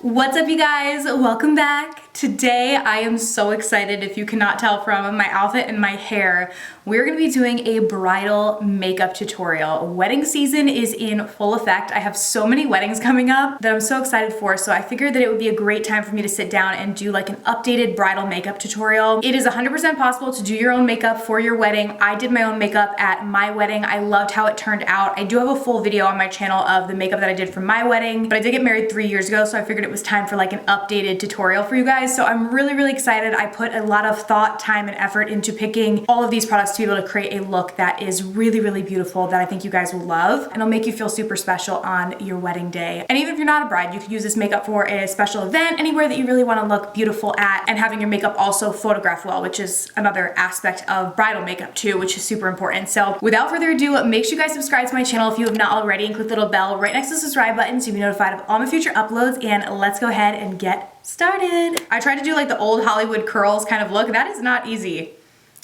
What's up, you guys? Welcome back. Today I am so excited. If you cannot tell from my outfit and my hair, we're gonna be doing a bridal makeup tutorial. Wedding season is in full effect. I have so many weddings coming up that I'm so excited for, so I figured that it would be a great time for me to sit down and do like an updated bridal makeup tutorial. It is 100% possible to do your own makeup for your wedding. I did my own makeup at my wedding. I loved how it turned out. I do have a full video on my channel of the makeup that I did for my wedding, but I did get married 3 years ago, so I figured it was time for like an updated tutorial for you guys. So I'm really excited. I put a lot of thought, time, and effort into picking all of these products to be able to create a look that is really beautiful that I think you guys will love, and it'll make you feel super special on your wedding day. And even if you're not a bride, you could use this makeup for a special event, anywhere that you really want to look beautiful at, and having your makeup also photograph well, which is another aspect of bridal makeup too, which is super important. So without further ado, make sure you guys subscribe to my channel if you have not already, and click the little bell right next to the subscribe button so you'll be notified of all my future uploads. And let's go ahead and get started. I tried to do like the old Hollywood curls kind of look. That is not easy.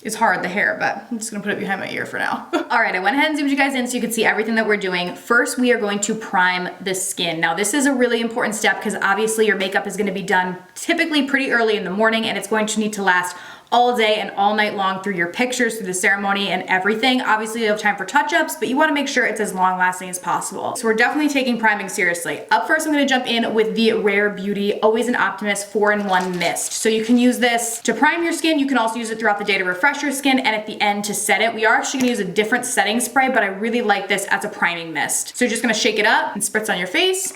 It's hard, the hair, but I'm just gonna put it behind my ear for now. All right, I went ahead and zoomed you guys in so you can see everything that we're doing. First, we are going to prime the skin. Now, this is a really important step because obviously your makeup is gonna be done typically pretty early in the morning, and it's going to need to last all day and all night long through your pictures, through the ceremony and everything. Obviously you have time for touch-ups, but you wanna make sure it's as long lasting as possible. So we're definitely taking priming seriously. Up first, I'm gonna jump in with the Rare Beauty Always an Optimist 4-in-1 Mist. So you can use this to prime your skin. You can also use it throughout the day to refresh your skin, and at the end to set it. We are actually gonna use a different setting spray, but I really like this as a priming mist. So you're just gonna shake it up and spritz on your face.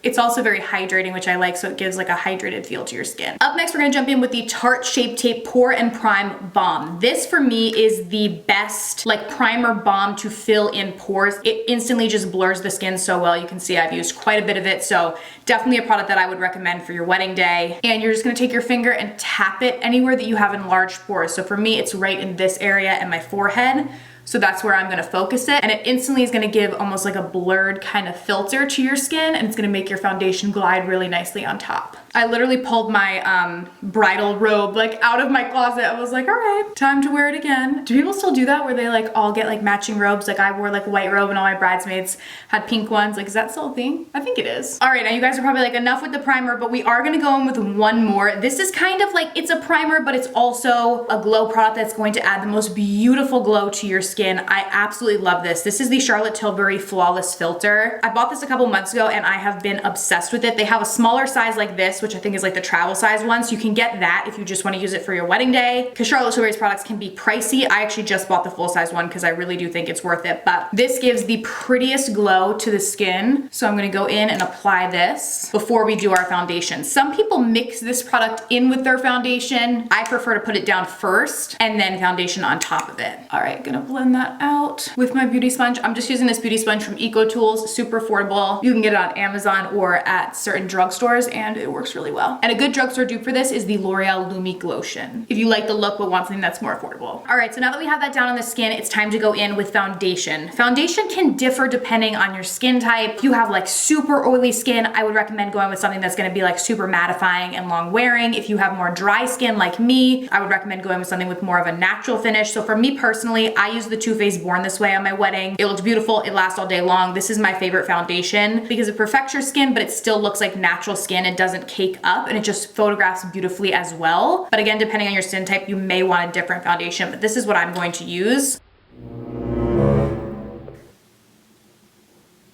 It's also very hydrating, which I like, so it gives like a hydrated feel to your skin. Up next, we're gonna jump in with the Tarte Shape Tape Pore and Prime Balm. This for me is the best like primer balm to fill in pores. It instantly just blurs the skin so well. You can see I've used quite a bit of it, so definitely a product that I would recommend for your wedding day. And you're just gonna take your finger and tap it anywhere that you have enlarged pores. So for me, it's right in this area and my forehead. So that's where I'm gonna focus it. And it instantly is gonna give almost like a blurred kind of filter to your skin, and it's gonna make your foundation glide really nicely on top. I literally pulled my bridal robe like out of my closet. I was like, all right, time to wear it again. Do people still do that where they like all get like matching robes? Like I wore like a white robe and all my bridesmaids had pink ones. Like, is that still a thing? I think it is. All right, now you guys are probably like, enough with the primer, but we are gonna go in with one more. This is kind of like, it's a primer, but it's also a glow product that's going to add the most beautiful glow to your skin. I absolutely love this. This is the Charlotte Tilbury Flawless Filter. I bought this a couple months ago and I have been obsessed with it. They have a smaller size like this, which I think is like the travel size one. So you can get that if you just want to use it for your wedding day, because Charlotte Tilbury's products can be pricey. I actually just bought the full size one because I really do think it's worth it. But this gives the prettiest glow to the skin. So I'm gonna go in and apply this before we do our foundation. Some people mix this product in with their foundation. I prefer to put it down first and then foundation on top of it. All right, gonna blend that out with my beauty sponge. I'm just using this beauty sponge from EcoTools, super affordable. You can get it on Amazon or at certain drugstores, and it works really well. And a good drugstore dupe for this is the L'Oreal Lumi Glotion, if you like the look but want something that's more affordable. All right, so now that we have that down on the skin, it's time to go in with foundation. Foundation can differ depending on your skin type. If you have like super oily skin, I would recommend going with something that's gonna be like super mattifying and long wearing. If you have more dry skin like me, I would recommend going with something with more of a natural finish. So for me personally, I use the Too Faced Born This Way on my wedding. It looks beautiful, it lasts all day long. This is my favorite foundation because it perfects your skin, but it still looks like natural skin. It doesn't cake up, and it just photographs beautifully as well. But again, depending on your skin type, you may want a different foundation, but this is what I'm going to use.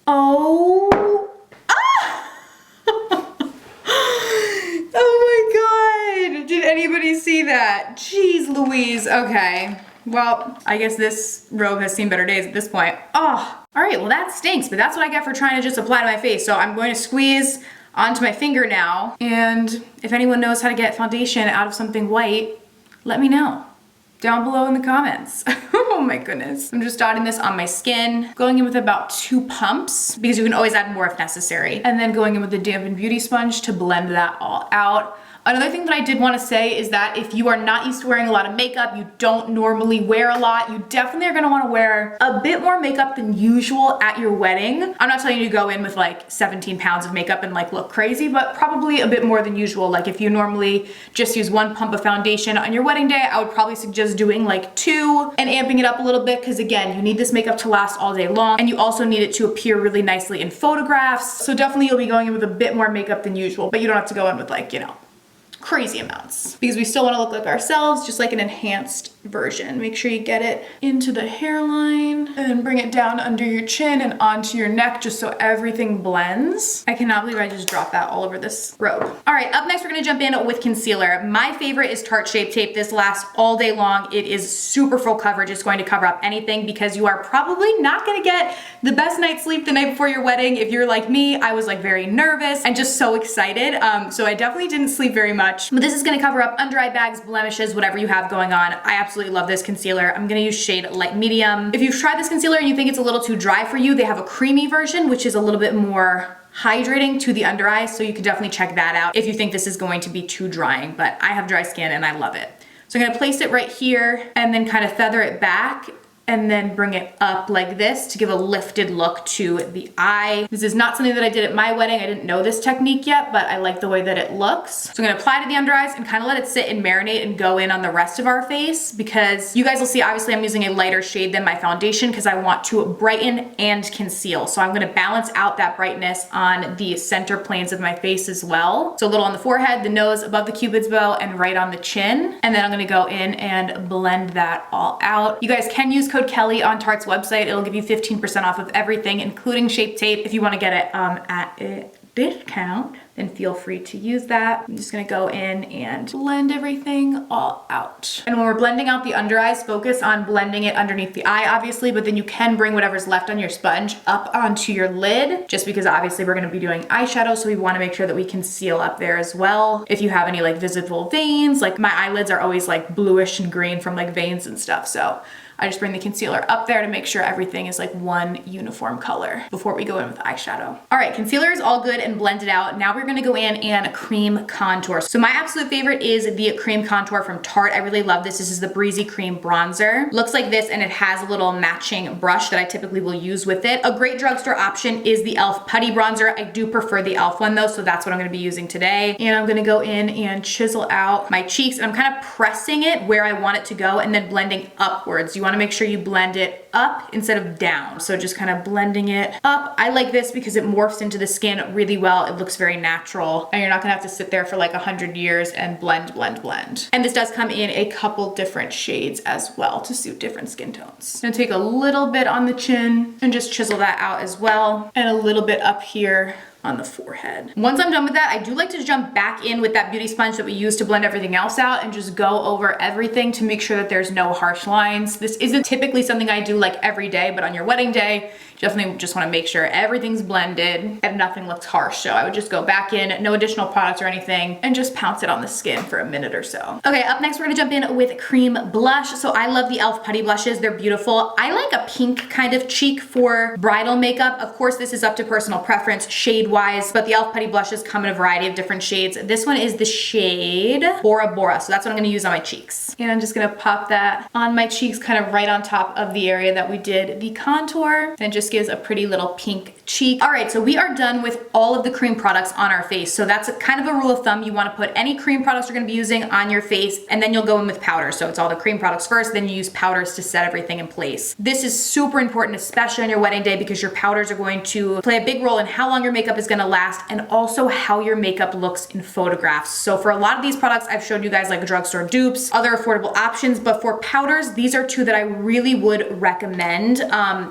Oh, oh my God, did anybody see that? Jeez Louise, okay. Well, I guess this robe has seen better days at this point. Oh, all right, well that stinks, but that's what I get for trying to just apply to my face. So I'm going to squeeze onto my finger now. And if anyone knows how to get foundation out of something white, let me know down below in the comments. Oh my goodness. I'm just dotting this on my skin, going in with about 2 pumps because you can always add more if necessary. And then going in with the dampened beauty sponge to blend that all out. Another thing that I did want to say is that if you are not used to wearing a lot of makeup, you don't normally wear a lot, you definitely are going to want to wear a bit more makeup than usual at your wedding. I'm not telling you to go in with like 17 pounds of makeup and like look crazy, but probably a bit more than usual. Like if you normally just use 1 pump of foundation on your wedding day, I would probably suggest doing like 2 and amping it it up a little bit because again, you need this makeup to last all day long and you also need it to appear really nicely in photographs. So definitely you'll be going in with a bit more makeup than usual, but you don't have to go in with like, you know, crazy amounts because we still want to look like ourselves, just like an enhanced version. Make sure you get it into the hairline and then bring it down under your chin and onto your neck just so everything blends. I cannot believe I just dropped that all over this robe. All right, up next we're gonna jump in with concealer. My favorite is Tarte Shape Tape. This lasts all day long. It is super full coverage. It's going to cover up anything because you are probably not gonna get the best night's sleep the night before your wedding. If you're like me, I was like very nervous and just so excited. So I definitely didn't sleep very much, but this is gonna cover up under eye bags, blemishes, whatever you have going on. I absolutely love this concealer. I'm gonna use shade light medium. If you've tried this concealer and you think it's a little too dry for you, they have a creamy version, which is a little bit more hydrating to the under eye, so you can definitely check that out if you think this is going to be too drying, but I have dry skin and I love it. So I'm gonna place it right here and then kind of feather it back and then bring it up like this to give a lifted look to the eye. This is not something that I did at my wedding. I didn't know this technique yet, but I like the way that it looks. So I'm gonna apply to the under eyes and kind of let it sit and marinate and go in on the rest of our face because you guys will see, obviously I'm using a lighter shade than my foundation because I want to brighten and conceal. So I'm gonna balance out that brightness on the center planes of my face as well. So a little on the forehead, the nose, above the cupid's bow, and right on the chin. And then I'm gonna go in and blend that all out. You guys can use code Kelly on Tarte's website. It'll give you 15% off of everything, including Shape Tape. If you want to get it at a discount, then feel free to use that. I'm just gonna go in and blend everything all out. And when we're blending out the under eyes, focus on blending it underneath the eye, obviously, but then you can bring whatever's left on your sponge up onto your lid, just because obviously we're gonna be doing eyeshadow, so we wanna make sure that we conceal up there as well. If you have any like visible veins, like my eyelids are always like bluish and green from like veins and stuff, so I just bring the concealer up there to make sure everything is like one uniform color before we go in with eyeshadow. All right, concealer is all good and blended out. Now we're gonna go in and cream contour. So my absolute favorite is the cream contour from Tarte. I really love this. This is the Breezy Cream Bronzer. Looks like this and it has a little matching brush that I typically will use with it. A great drugstore option is the e.l.f. Putty Bronzer. I do prefer the e.l.f. one though, so that's what I'm gonna be using today. And I'm gonna go in and chisel out my cheeks and I'm kind of pressing it where I want it to go and then blending upwards. You wanna make sure you blend it up instead of down. So just kind of blending it up. I like this because it morphs into the skin really well. It looks very natural and you're not gonna have to sit there for like 100 years and blend, blend, blend. And this does come in a couple different shades as well to suit different skin tones. I'm gonna take a little bit on the chin and just chisel that out as well. And a little bit up here on the forehead. Once I'm done with that, I do like to jump back in with that beauty sponge that we use to blend everything else out and just go over everything to make sure that there's no harsh lines. This isn't typically something I do like every day, but on your wedding day, definitely just wanna make sure everything's blended and nothing looks harsh. So I would just go back in, no additional products or anything, and just pounce it on the skin for a minute or so. Okay, up next we're gonna jump in with cream blush. So I love the e.l.f. Putty blushes, they're beautiful. I like a pink kind of cheek for bridal makeup. Of course, this is up to personal preference, shade-wise, but the e.l.f. Putty blushes come in a variety of different shades. This one is the shade Bora Bora, so that's what I'm gonna use on my cheeks. And I'm just gonna pop that on my cheeks, kind of right on top of the area that we did the contour, and just gives a pretty little pink cheek. All right, so we are done with all of the cream products on our face. So that's kind of a rule of thumb. You wanna put any cream products you're gonna be using on your face, and then you'll go in with powder. So it's all the cream products first, then you use powders to set everything in place. This is super important, especially on your wedding day, because your powders are going to play a big role in how long your makeup is gonna last and also how your makeup looks in photographs. So for a lot of these products, I've showed you guys like drugstore dupes, other affordable options, but for powders, these are two that I really would recommend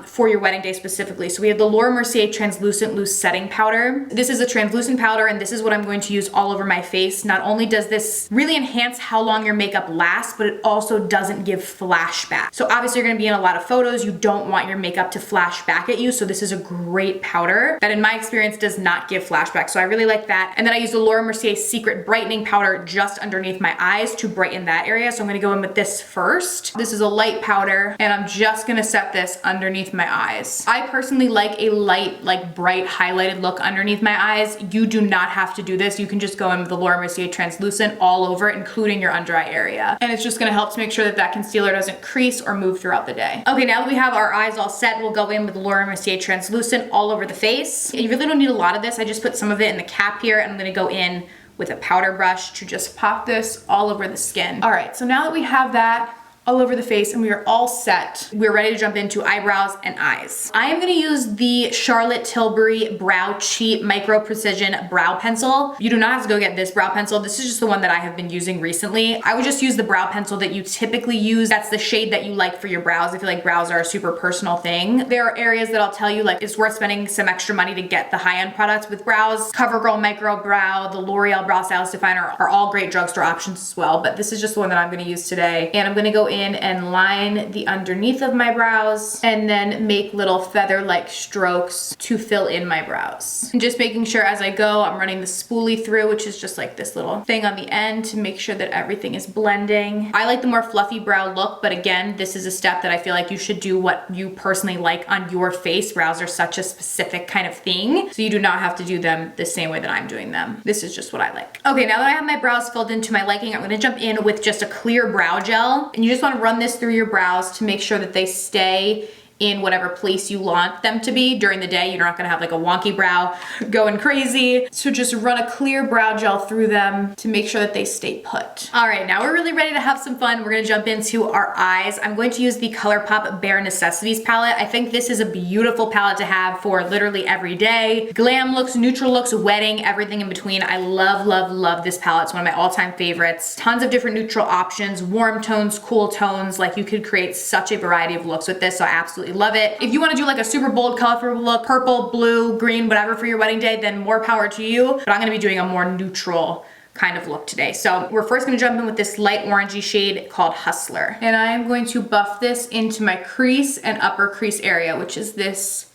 for your wedding day specifically. So we have the Laura Mercier Translucent Loose Setting Powder. This is a translucent powder and this is what I'm going to use all over my face. Not only does this really enhance how long your makeup lasts, but it also doesn't give flashback. So obviously you're gonna be in a lot of photos. You don't want your makeup to flash back at you. So this is a great powder that in my experience does not give flashback. So I really like that. And then I use the Laura Mercier Secret Brightening Powder just underneath my eyes to brighten that area. So I'm gonna go in with this first. This is a light powder and I'm just gonna set this underneath my eyes. I personally like a light, like bright highlighted look underneath my eyes. You do not have to do this. You can just go in with the Laura Mercier Translucent all over, including your under eye area. And it's just gonna help to make sure that that concealer doesn't crease or move throughout the day. Okay, now that we have our eyes all set, we'll go in with the Laura Mercier Translucent all over the face. You really don't need a lot of this. I just put some of it in the cap here and I'm gonna go in with a powder brush to just pop this all over the skin. All right, so now that we have that all over the face, and we are all set. We're ready to jump into eyebrows and eyes. I am gonna use the Charlotte Tilbury Brow Cheat Micro Precision Brow Pencil. You do not have to go get this brow pencil. This is just the one that I have been using recently. I would just use the brow pencil that you typically use. That's the shade that you like for your brows. I feel like brows are a super personal thing. There are areas that I'll tell you, like, it's worth spending some extra money to get the high-end products with brows. CoverGirl Micro Brow, the L'Oreal Brow Stylist Definer are all great drugstore options as well, but this is just the one that I'm gonna use today. And I'm gonna go in and line the underneath of my brows and then make little feather-like strokes to fill in my brows. And just making sure as I go, I'm running the spoolie through, which is just like this little thing on the end to make sure that everything is blending. I like the more fluffy brow look, but again, this is a step that I feel like you should do what you personally like on your face. Brows are such a specific kind of thing, so you do not have to do them the same way that I'm doing them. This is just what I like. Okay, now that I have my brows filled into my liking, I'm gonna jump in with just a clear brow gel, and you just wanna run this through your brows to make sure that they stay in whatever place you want them to be during the day. You're not gonna have like a wonky brow going crazy. So just run a clear brow gel through them to make sure that they stay put. All right, now we're really ready to have some fun. We're gonna jump into our eyes. I'm going to use the ColourPop Bare Necessities palette. I think this is a beautiful palette to have for literally every day. Glam looks, neutral looks, wedding, everything in between. I love, love, love this palette. It's one of my all-time favorites. Tons of different neutral options, warm tones, cool tones. Like, you could create such a variety of looks with this, so I absolutely love it. If you want to do like a super bold, colorful look, purple, blue, green, whatever for your wedding day, then more power to you. But I'm gonna be doing a more neutral kind of look today. So we're first gonna jump in with this light orangey shade called Hustler. And I am going to buff this into my crease and upper crease area, which is this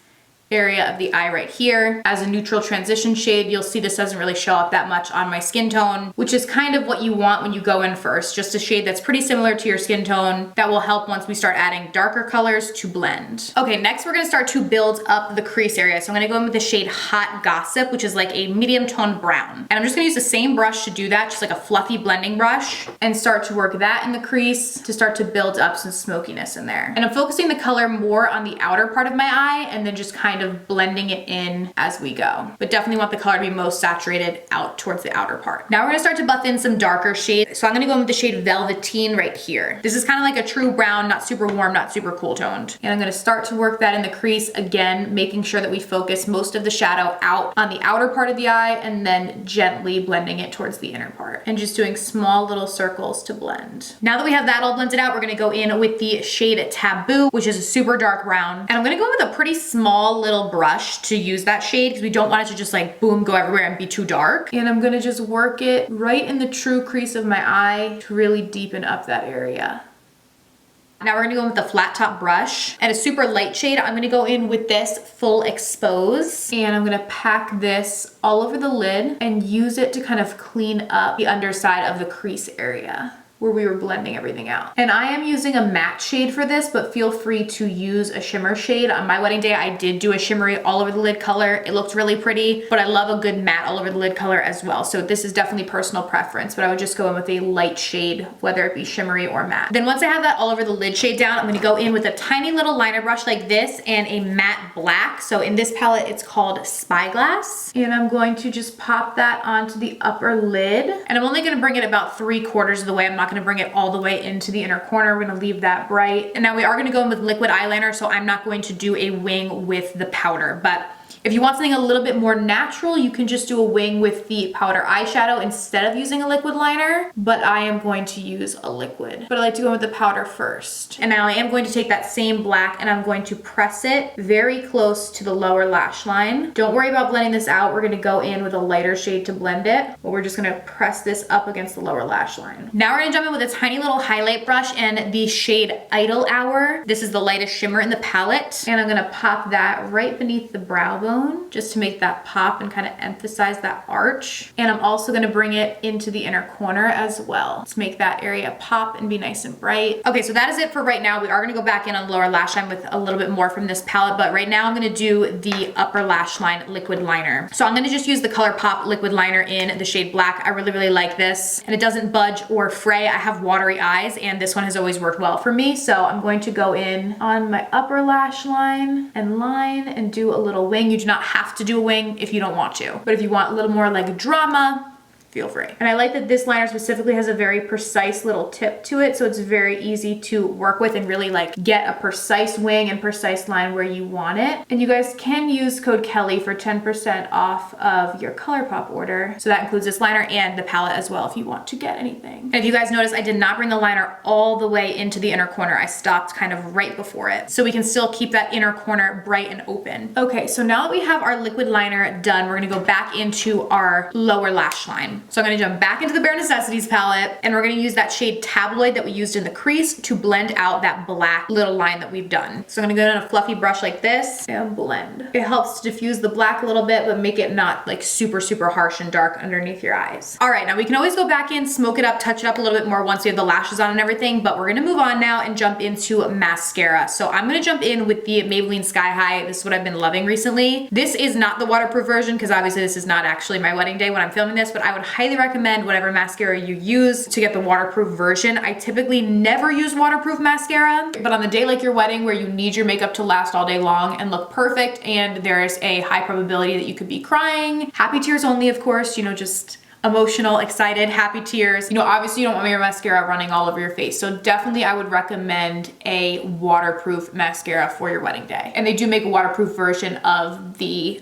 area of the eye right here. As a neutral transition shade, you'll see this doesn't really show up that much on my skin tone, which is kind of what you want when you go in first. Just a shade that's pretty similar to your skin tone that will help once we start adding darker colors to blend. Okay, next we're gonna start to build up the crease area. So I'm gonna go in with the shade Hot Gossip, which is like a medium toned brown. And I'm just gonna use the same brush to do that, just like a fluffy blending brush, and start to work that in the crease to start to build up some smokiness in there. And I'm focusing the color more on the outer part of my eye and then just kind of blending it in as we go. But definitely want the color to be most saturated out towards the outer part. Now we're gonna start to buff in some darker shades. So I'm gonna go in with the shade Velveteen right here. This is kind of like a true brown, not super warm, not super cool toned. And I'm gonna start to work that in the crease again, making sure that we focus most of the shadow out on the outer part of the eye and then gently blending it towards the inner part. And just doing small little circles to blend. Now that we have that all blended out, we're gonna go in with the shade Taboo, which is a super dark brown. And I'm gonna go with a pretty small little brush to use that shade because we don't want it to just like boom, go everywhere and be too dark. And I'm gonna just work it right in the true crease of my eye to really deepen up that area. Now we're gonna go in with a flat top brush and a super light shade. I'm gonna go in with this Full Expose, and I'm gonna pack this all over the lid and use it to kind of clean up the underside of the crease area where we were blending everything out. And I am using a matte shade for this, but feel free to use a shimmer shade. On my wedding day, I did do a shimmery all over the lid color. It looked really pretty, but I love a good matte all over the lid color as well. So this is definitely personal preference, but I would just go in with a light shade, whether it be shimmery or matte. Then once I have that all over the lid shade down, I'm gonna go in with a tiny little liner brush like this and a matte black. So in this palette, it's called Spyglass. And I'm going to just pop that onto the upper lid. And I'm only gonna bring it about 3/4 of the way. I'm not gonna bring it all the way into the inner corner. We're gonna leave that bright. And now we are gonna go in with liquid eyeliner, so I'm not going to do a wing with the powder, but if you want something a little bit more natural, you can just do a wing with the powder eyeshadow instead of using a liquid liner, but I am going to use a liquid. But I like to go with the powder first. And now I am going to take that same black and I'm going to press it very close to the lower lash line. Don't worry about blending this out. We're gonna go in with a lighter shade to blend it, but we're just gonna press this up against the lower lash line. Now we're gonna jump in with a tiny little highlight brush and the shade Idle Hour. This is the lightest shimmer in the palette. And I'm gonna pop that right beneath the brow bone just to make that pop and kind of emphasize that arch. And I'm also gonna bring it into the inner corner as well to make that area pop and be nice and bright. Okay, so that is it for right now. We are gonna go back in on the lower lash line with a little bit more from this palette, but right now I'm gonna do the upper lash line liquid liner. So I'm gonna just use the ColourPop liquid liner in the shade Black. I really, really like this, and it doesn't budge or fray. I have watery eyes, and this one has always worked well for me, so I'm going to go in on my upper lash line and do a little wing. You do not have to do a wing if you don't want to, but if you want a little more like drama, feel free. And I like that this liner specifically has a very precise little tip to it, so it's very easy to work with and really like get a precise wing and precise line where you want it. And you guys can use code Kelly for 10% off of your ColourPop order. So that includes this liner and the palette as well if you want to get anything. And if you guys notice, I did not bring the liner all the way into the inner corner. I stopped kind of right before it, so we can still keep that inner corner bright and open. Okay, so now that we have our liquid liner done, we're gonna go back into our lower lash line. So I'm gonna jump back into the Bare Necessities palette, and we're gonna use that shade Tabloid that we used in the crease to blend out that black little line that we've done. So I'm gonna go in a fluffy brush like this and blend. It helps to diffuse the black a little bit, but make it not like super, super harsh and dark underneath your eyes. All right, now we can always go back in, smoke it up, touch it up a little bit more once we have the lashes on and everything, but we're gonna move on now and jump into mascara. So I'm gonna jump in with the Maybelline Sky High. This is what I've been loving recently. This is not the waterproof version because obviously this is not actually my wedding day when I'm filming this, but I would highly recommend whatever mascara you use to get the waterproof version. I typically never use waterproof mascara, but on the day like your wedding where you need your makeup to last all day long and look perfect and there's a high probability that you could be crying, happy tears only of course, you know, just emotional, excited, happy tears. You know, obviously you don't want your mascara running all over your face. So definitely I would recommend a waterproof mascara for your wedding day. And they do make a waterproof version of the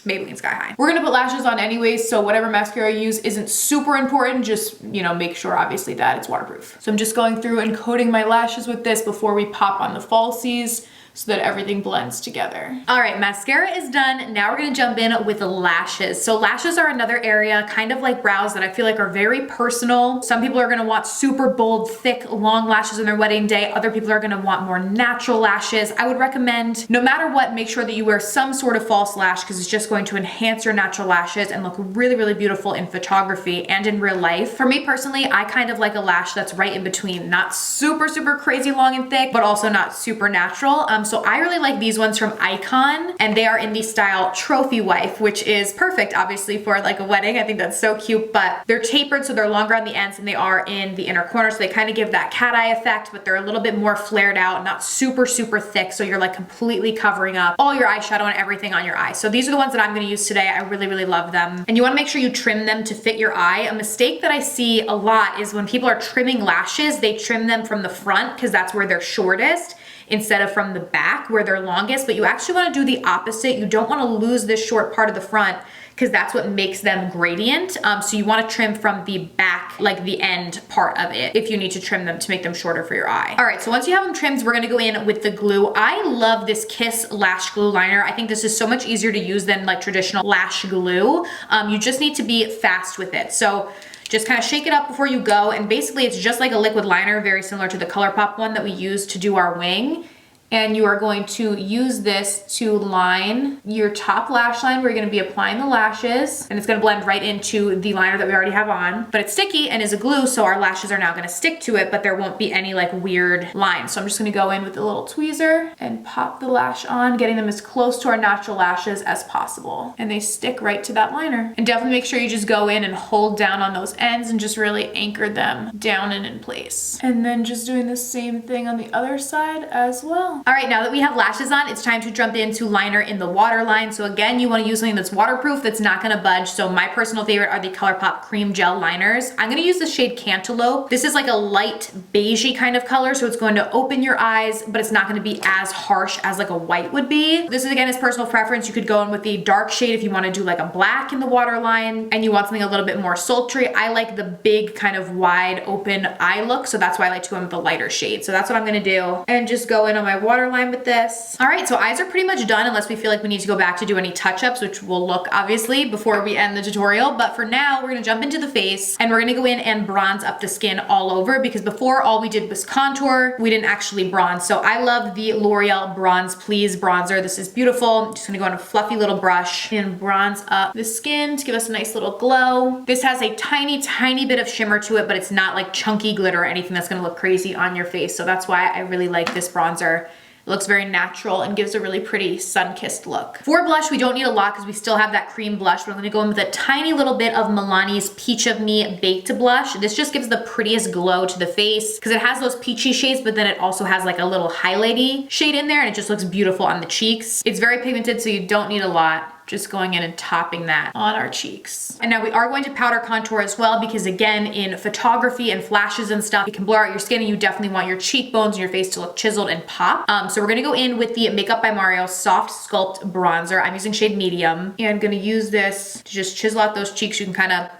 Maybelline Sky High. We're gonna put lashes on anyways, so whatever mascara you use isn't super important. Just, you know, make sure obviously that it's waterproof. So I'm just going through and coating my lashes with this before we pop on the falsies, so that everything blends together. All right, mascara is done. Now we're gonna jump in with the lashes. So lashes are another area, kind of like brows, that I feel like are very personal. Some people are gonna want super bold, thick, long lashes on their wedding day. Other people are gonna want more natural lashes. I would recommend, no matter what, make sure that you wear some sort of false lash because it's just going to enhance your natural lashes and look really, really beautiful in photography and in real life. For me personally, I kind of like a lash that's right in between, not super, super crazy long and thick, but also not super natural. So I really like these ones from Icon, and they are in the style Trophy Wife, which is perfect obviously for like a wedding. I think that's so cute, but they're tapered so they're longer on the ends than they are in the inner corner, so they kind of give that cat eye effect, but they're a little bit more flared out, not super, super thick, so you're like completely covering up all your eyeshadow and everything on your eye. So these are the ones that I'm gonna use today. I really, really love them. And you wanna make sure you trim them to fit your eye. A mistake that I see a lot is when people are trimming lashes, they trim them from the front because that's where they're shortest, instead of from the back where they're longest, but you actually wanna do the opposite. You don't wanna lose this short part of the front because that's what makes them gradient. So you wanna trim from the back, like the end part of it, if you need to trim them to make them shorter for your eye. All right, so once you have them trimmed, we're gonna go in with the glue. I love this Kiss Lash Glue Liner. I think this is so much easier to use than like traditional lash glue. You just need to be fast with it. So just kind of shake it up before you go, and basically it's just like a liquid liner, very similar to the ColourPop one that we used to do our wing. And you are going to use this to line your top lash line where you're gonna be applying the lashes, and it's gonna blend right into the liner that we already have on. But it's sticky and is a glue, so our lashes are now gonna stick to it, but there won't be any like weird lines. So I'm just gonna go in with a little tweezer and pop the lash on, getting them as close to our natural lashes as possible. And they stick right to that liner. And definitely make sure you just go in and hold down on those ends and just really anchor them down and in place. And then just doing the same thing on the other side as well. All right, now that we have lashes on, it's time to jump into liner in the waterline. So again, you wanna use something that's waterproof, that's not gonna budge. So my personal favorite are the ColourPop Cream Gel Liners. I'm gonna use the shade Cantaloupe. This is like a light beigey kind of color, so it's going to open your eyes, but it's not gonna be as harsh as like a white would be. This is again is personal preference. You could go in with the dark shade if you wanna do like a black in the waterline and you want something a little bit more sultry. I like the big kind of wide open eye look, so that's why I like to go in with the lighter shade. So that's what I'm gonna do, and just go in on my waterline with this. All right, so eyes are pretty much done unless we feel like we need to go back to do any touch-ups, which we'll look obviously before we end the tutorial. But for now, we're gonna jump into the face and we're gonna go in and bronze up the skin all over, because before all we did was contour, we didn't actually bronze. So I love the L'Oreal Bronze Please bronzer. This is beautiful. I'm just gonna go on a fluffy little brush and bronze up the skin to give us a nice little glow. This has a tiny, tiny bit of shimmer to it, but it's not like chunky glitter or anything that's gonna look crazy on your face. So that's why I really like this bronzer. It looks very natural and gives a really pretty sun-kissed look. For blush, we don't need a lot because we still have that cream blush, but I'm gonna go in with a tiny little bit of Milani's Peach of Me Baked Blush. This just gives the prettiest glow to the face because it has those peachy shades, but then it also has like a little highlighty shade in there, and it just looks beautiful on the cheeks. It's very pigmented, so you don't need a lot. just going in and topping that on our cheeks. And now we are going to powder contour as well, because again, in photography and flashes and stuff, it can blur out your skin and you definitely want your cheekbones and your face to look chiseled and pop. So we're gonna go in with the Makeup by Mario Soft Sculpt Bronzer. I'm using shade medium, and I'm gonna use this to just chisel out those cheeks. You can kind of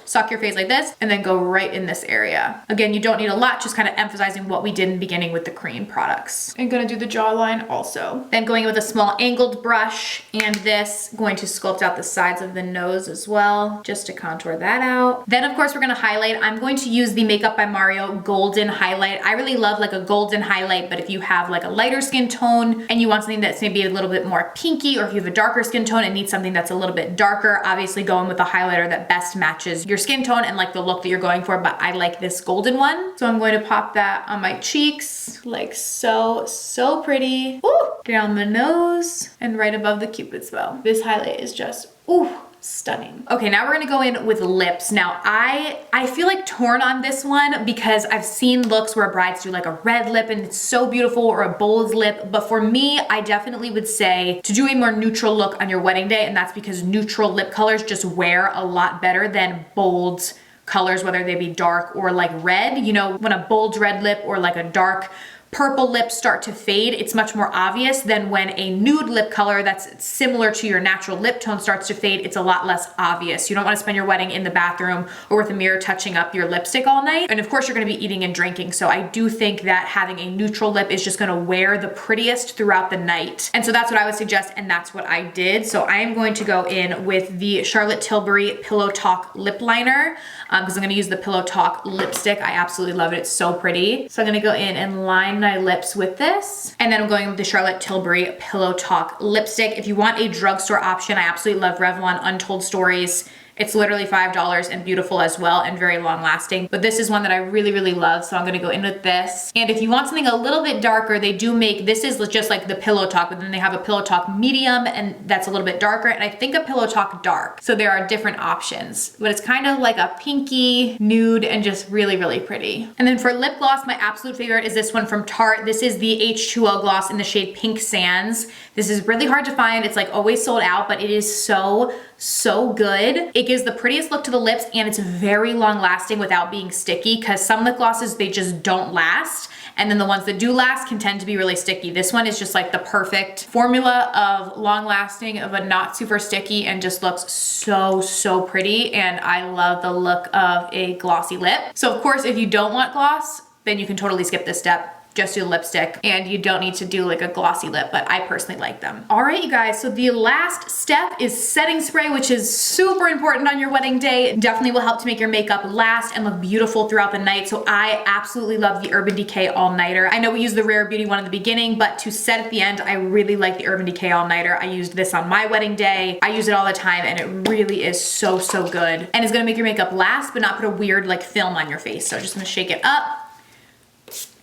suck your face like this and then go right in this area. Again, you don't need a lot, just kind of emphasizing what we did in the beginning with the cream products. I'm gonna do the jawline also. Then going in with a small angled brush, and this going to sculpt out the sides of the nose as well, just to contour that out. Then of course we're gonna highlight. I'm going to use the Makeup by Mario Golden Highlight. I really love like a golden highlight, but if you have like a lighter skin tone and you want something that's maybe a little bit more pinky, or if you have a darker skin tone and need something that's a little bit darker, obviously go in with a highlighter that best matches your skin tone and like the look that you're going for, but I like this golden one. So I'm going to pop that on my cheeks like so, so pretty. Ooh, down the nose and right above the cupid's bow. This highlight is just, ooh, stunning. Okay, now we're gonna go in with lips. Now I feel like torn on this one, because I've seen looks where brides do like a red lip and it's so beautiful, or a bold lip, but for me, I definitely would say to do a more neutral look on your wedding day, and that's because neutral lip colors just wear a lot better than bold colors, whether they be dark or like red. You know, when a bold red lip or like a dark purple lips start to fade, it's much more obvious than when a nude lip color that's similar to your natural lip tone starts to fade. It's a lot less obvious. You don't want to spend your wedding in the bathroom or with a mirror touching up your lipstick all night. And of course you're going to be eating and drinking. So I do think that having a neutral lip is just going to wear the prettiest throughout the night. And so that's what I would suggest, and that's what I did. So I am going to go in with the Charlotte Tilbury Pillow Talk Lip Liner, because I'm going to use the Pillow Talk lipstick. I absolutely love it. It's so pretty. So I'm going to go in and line my lips with this, and then I'm going with the Charlotte Tilbury Pillow Talk lipstick. If you want a drugstore option, I absolutely love Revlon Untold Stories. It's literally $5 and beautiful as well, and very long lasting. But this is one that I really, really love, so I'm gonna go in with this. And if you want something a little bit darker, they do make, this is just like the Pillow Talk, but then they have a Pillow Talk medium, and that's a little bit darker, and I think a Pillow Talk dark. So there are different options, but it's kind of like a pinky nude and just really, really pretty. And then for lip gloss, my absolute favorite is this one from Tarte. This is the H2O gloss in the shade Pink Sands. This is really hard to find. It's like always sold out, but it is so, so good. It gives the prettiest look to the lips, and it's very long lasting without being sticky, because some lip glosses, they just don't last. And then the ones that do last can tend to be really sticky. This one is just like the perfect formula of long lasting, but not super sticky, and just looks so, so pretty. And I love the look of a glossy lip. So of course, if you don't want gloss, then you can totally skip this step. Just do the lipstick, and you don't need to do like a glossy lip, but I personally like them. All right, you guys, so the last step is setting spray, which is super important on your wedding day. It definitely will help to make your makeup last and look beautiful throughout the night. So I absolutely love the Urban Decay All Nighter. I know we used the Rare Beauty one in the beginning, but to set at the end, I really like the Urban Decay All Nighter. I used this on my wedding day. I use it all the time, and it really is so, so good. And it's gonna make your makeup last, but not put a weird like film on your face. So just gonna shake it up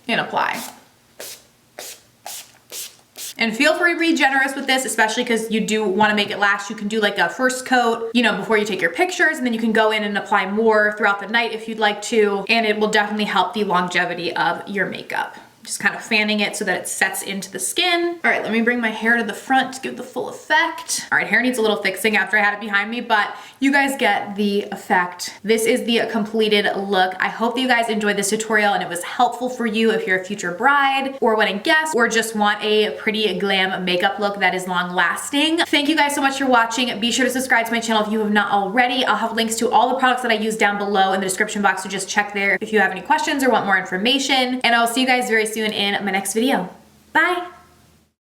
and apply. And feel free to be generous with this, especially because you do want to make it last. You can do like a first coat, you know, before you take your pictures, and then you can go in and apply more throughout the night if you'd like to, and it will definitely help the longevity of your makeup. Just kind of fanning it so that it sets into the skin. All right, let me bring my hair to the front to give the full effect. All right, hair needs a little fixing after I had it behind me, but you guys get the effect. This is the completed look. I hope that you guys enjoyed this tutorial and it was helpful for you if you're a future bride or wedding guest, or just want a pretty glam makeup look that is long lasting. Thank you guys so much for watching. Be sure to subscribe to my channel if you have not already. I'll have links to all the products that I use down below in the description box, so just check there if you have any questions or want more information. And I'll see you guys very soon in my next video. Bye.